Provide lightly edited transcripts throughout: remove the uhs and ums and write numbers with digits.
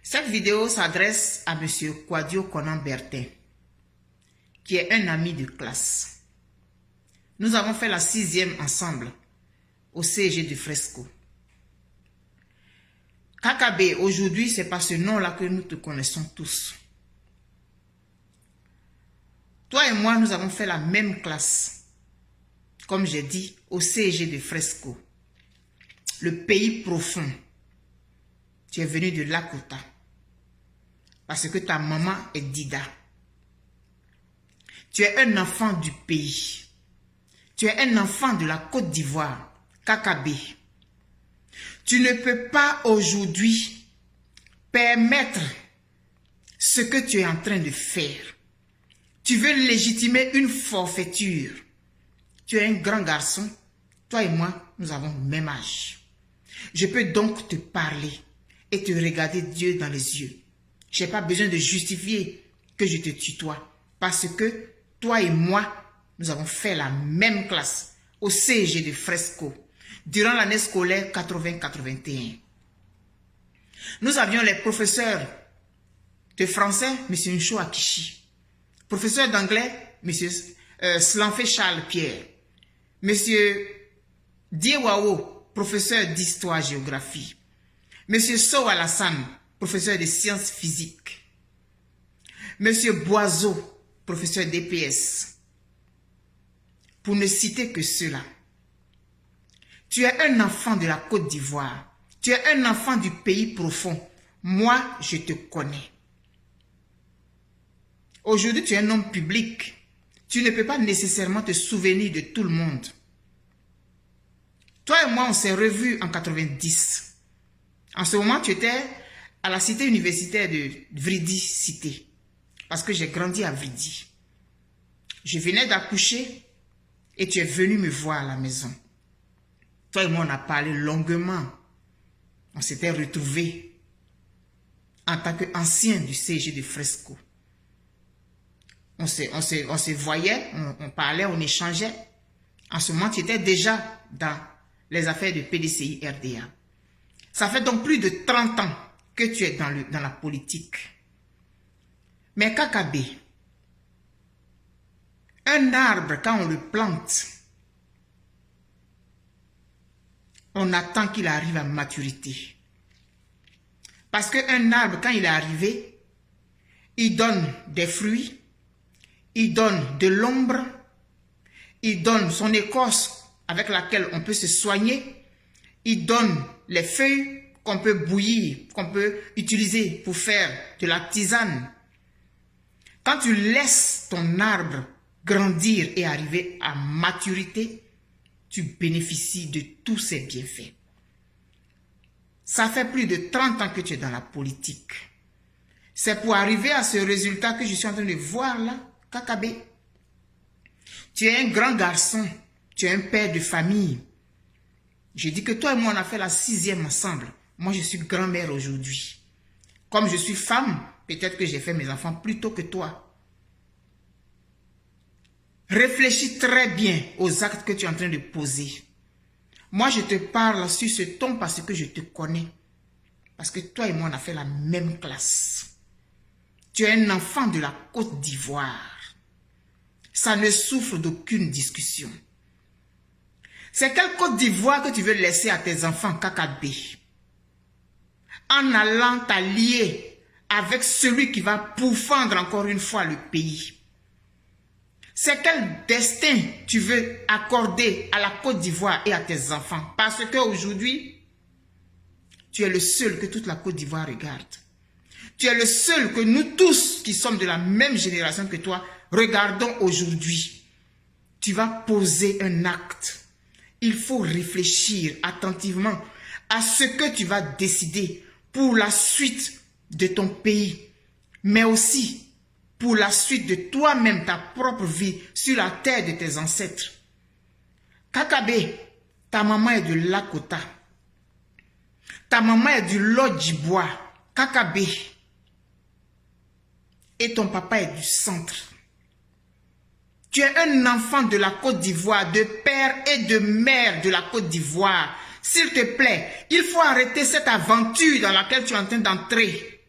Cette vidéo s'adresse à M. Kwadio Konan Bertin, qui est un ami de classe. Nous avons fait la 6e ensemble au CEG du Fresco. KKB, aujourd'hui, c'est par ce nom-là que nous te connaissons tous. Toi et moi, nous avons fait la même classe, comme j'ai dit, au CEG de Fresco. Le pays profond. Tu es venu de Lakota. Parce que ta maman est Dida. Tu es un enfant du pays. Tu es un enfant de la Côte d'Ivoire, KKB. Tu ne peux pas aujourd'hui permettre ce que tu es en train de faire. Tu veux légitimer une forfaiture. Tu es un grand garçon. Toi et moi, nous avons le même âge. Je peux donc te parler et te regarder Dieu dans les yeux. Je n'ai pas besoin de justifier que je te tutoie. Parce que toi et moi, nous avons fait la même classe au CEG de Fresco durant l'année scolaire 80-81. Nous avions les professeurs de français, M. Ncho Akishi, professeur d'anglais, M. Slanfé Charles Pierre, M. Diewao, professeur d'histoire-géographie, M. Sow Alassane, professeur de sciences physiques, M. Boiseau, professeur d'EPS, pour ne citer que cela. Tu es un enfant de la Côte d'Ivoire, tu es un enfant du pays profond. Moi, je te connais. Aujourd'hui, tu es un homme public. Tu ne peux pas nécessairement te souvenir de tout le monde. Toi et moi, on s'est revus en 90. En ce moment, tu étais à la cité universitaire de Vridi Cité. Parce que j'ai grandi à Vridi. Je venais d'accoucher et tu es venu me voir à la maison. Toi et moi, on a parlé longuement. On s'était retrouvés en tant qu'anciens du CEG de Fresco. On se voyait, on parlait, on échangeait. En ce moment, tu étais déjà dans les affaires de PDCI RDA. Ça fait donc plus de 30 ans que tu es dans la politique. Mais KKB, un arbre, quand on le plante, on attend qu'il arrive à maturité. Parce qu'un arbre, quand il est arrivé, il donne des fruits, il donne de l'ombre, il donne son écorce avec laquelle on peut se soigner, il donne les feuilles qu'on peut bouillir, qu'on peut utiliser pour faire de la tisane. Quand tu laisses ton arbre grandir et arriver à maturité, tu bénéficies de tous ces bienfaits. Ça fait plus de 30 ans que tu es dans la politique. C'est pour arriver à ce résultat que je suis en train de voir là, KKB. Tu es un grand garçon, tu es un père de famille. Je dis que toi et moi, on a fait la 6e ensemble. Moi, je suis grand-mère aujourd'hui. Comme je suis femme, peut-être que j'ai fait mes enfants plus tôt que toi. Réfléchis très bien aux actes que tu es en train de poser. Moi, je te parle sur ce ton parce que je te connais. Parce que toi et moi, on a fait la même classe. Tu es un enfant de la Côte d'Ivoire. Ça ne souffre d'aucune discussion. C'est quelle Côte d'Ivoire que tu veux laisser à tes enfants, KKB? En allant t'allier avec celui qui va pourfendre encore une fois le pays. C'est quel destin tu veux accorder à la Côte d'Ivoire et à tes enfants? Parce qu'aujourd'hui, tu es le seul que toute la Côte d'Ivoire regarde. Tu es le seul que nous tous qui sommes de la même génération que toi regardons aujourd'hui. Tu vas poser un acte. Il faut réfléchir attentivement à ce que tu vas décider pour la suite de ton pays, mais aussi pour la suite de toi-même, ta propre vie sur la terre de tes ancêtres. KKB, ta maman est de Lakota. Ta maman est du Lodjibois, KKB. Et ton papa est du centre. Tu es un enfant de la Côte d'Ivoire, de père et de mère de la Côte d'Ivoire. S'il te plaît, il faut arrêter cette aventure dans laquelle tu es en train d'entrer.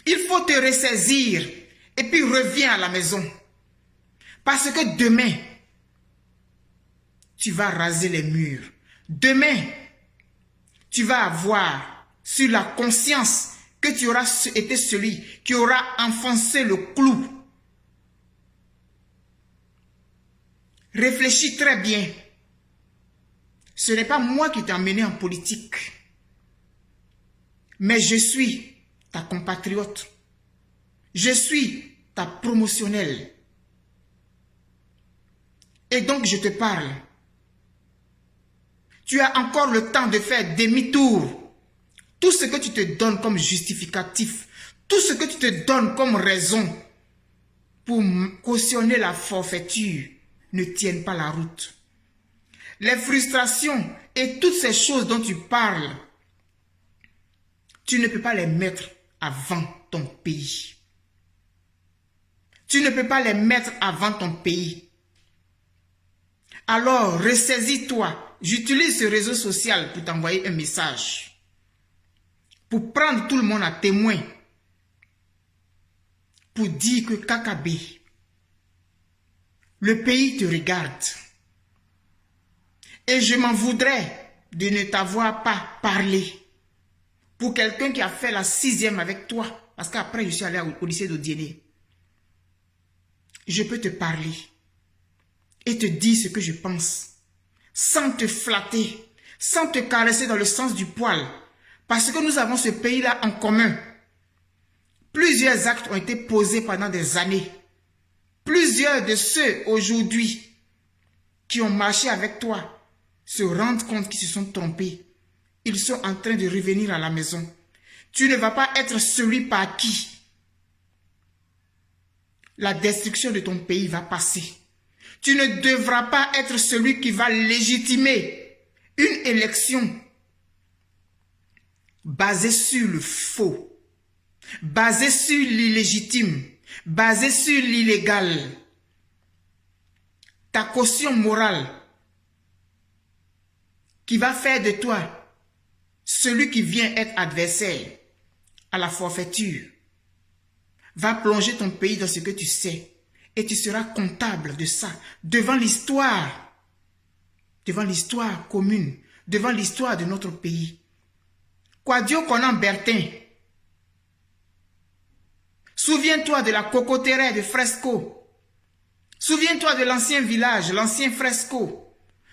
Il faut te ressaisir et puis reviens à la maison. Parce que demain, tu vas raser les murs. Demain, tu vas avoir sur la conscience que tu auras été celui qui aura enfoncé le clou. Réfléchis très bien. Ce n'est pas moi qui t'ai emmené en politique. Mais je suis ta compatriote. Je suis ta promotionnelle. Et donc je te parle. Tu as encore le temps de faire demi-tour. Tout ce que tu te donnes comme justificatif, tout ce que tu te donnes comme raison pour cautionner la forfaiture ne tiennent pas la route. Les frustrations et toutes ces choses dont tu parles, tu ne peux pas les mettre avant ton pays. Tu ne peux pas les mettre avant ton pays. Alors, ressaisis-toi. J'utilise ce réseau social pour t'envoyer un message. Pour prendre tout le monde à témoin. Pour dire que Kakabe, le pays te regarde. Et je m'en voudrais de ne t'avoir pas parlé. Pour quelqu'un qui a fait la 6e avec toi. Parce qu'après, je suis allé au lycée d'Odiéné. Je peux te parler. Et te dire ce que je pense. Sans te flatter. Sans te caresser dans le sens du poil. Parce que nous avons ce pays-là en commun. Plusieurs actes ont été posés pendant des années. Plusieurs de ceux aujourd'hui qui ont marché avec toi se rendent compte qu'ils se sont trompés. Ils sont en train de revenir à la maison. Tu ne vas pas être celui par qui la destruction de ton pays va passer. Tu ne devras pas être celui qui va légitimer une élection basée sur le faux, basée sur l'illégitime, basée sur l'illégal. Ta caution morale qui va faire de toi celui qui vient être adversaire à la forfaiture va plonger ton pays dans ce que tu sais et tu seras comptable de ça devant l'histoire commune, devant l'histoire de notre pays. Kwadio Konan Bertin, souviens-toi de la cocoterie de Fresco. Souviens-toi de l'ancien village, l'ancien Fresco.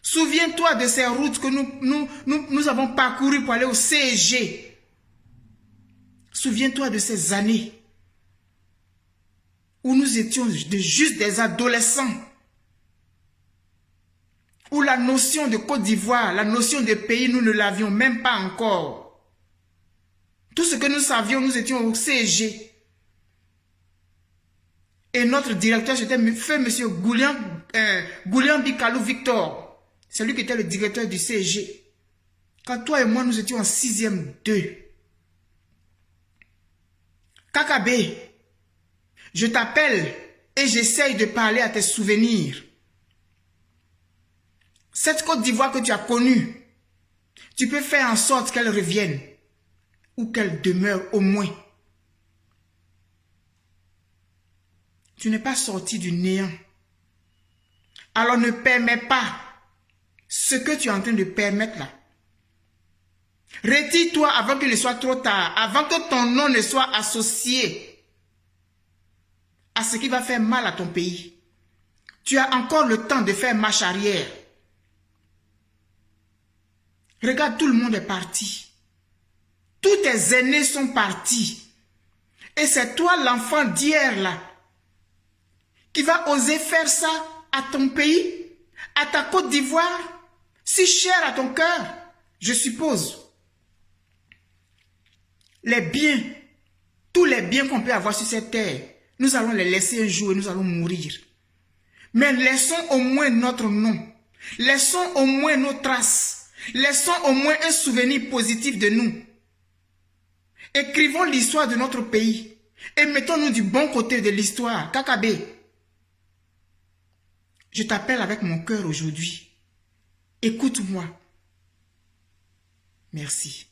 Souviens-toi de ces routes que nous avons parcourues pour aller au CEG. Souviens-toi de ces années où nous étions juste des adolescents. Où la notion de Côte d'Ivoire, la notion de pays, nous ne l'avions même pas encore. Tout ce que nous savions, nous étions au CEG. Et notre directeur, c'était feu M. Goulian Bikalou Victor. C'est lui qui était le directeur du CEG. Quand toi et moi, nous étions en 6e 2. Kakabe, je t'appelle et j'essaye de parler à tes souvenirs. Cette Côte d'Ivoire que tu as connue, tu peux faire en sorte qu'elle revienne ou qu'elle demeure au moins. Tu n'es pas sorti du néant. Alors ne permets pas ce que tu es en train de permettre là. Retire-toi avant qu'il ne soit trop tard, avant que ton nom ne soit associé à ce qui va faire mal à ton pays. Tu as encore le temps de faire marche arrière. Regarde, tout le monde est parti. Tous tes aînés sont partis. Et c'est toi l'enfant d'hier là qui va oser faire ça à ton pays, à ta Côte d'Ivoire, si chère à ton cœur, je suppose. Les biens, tous les biens qu'on peut avoir sur cette terre, nous allons les laisser un jour et nous allons mourir. Mais laissons au moins notre nom, laissons au moins nos traces, laissons au moins un souvenir positif de nous. Écrivons l'histoire de notre pays et mettons-nous du bon côté de l'histoire. Kakabe, je t'appelle avec mon cœur aujourd'hui. Écoute-moi. Merci.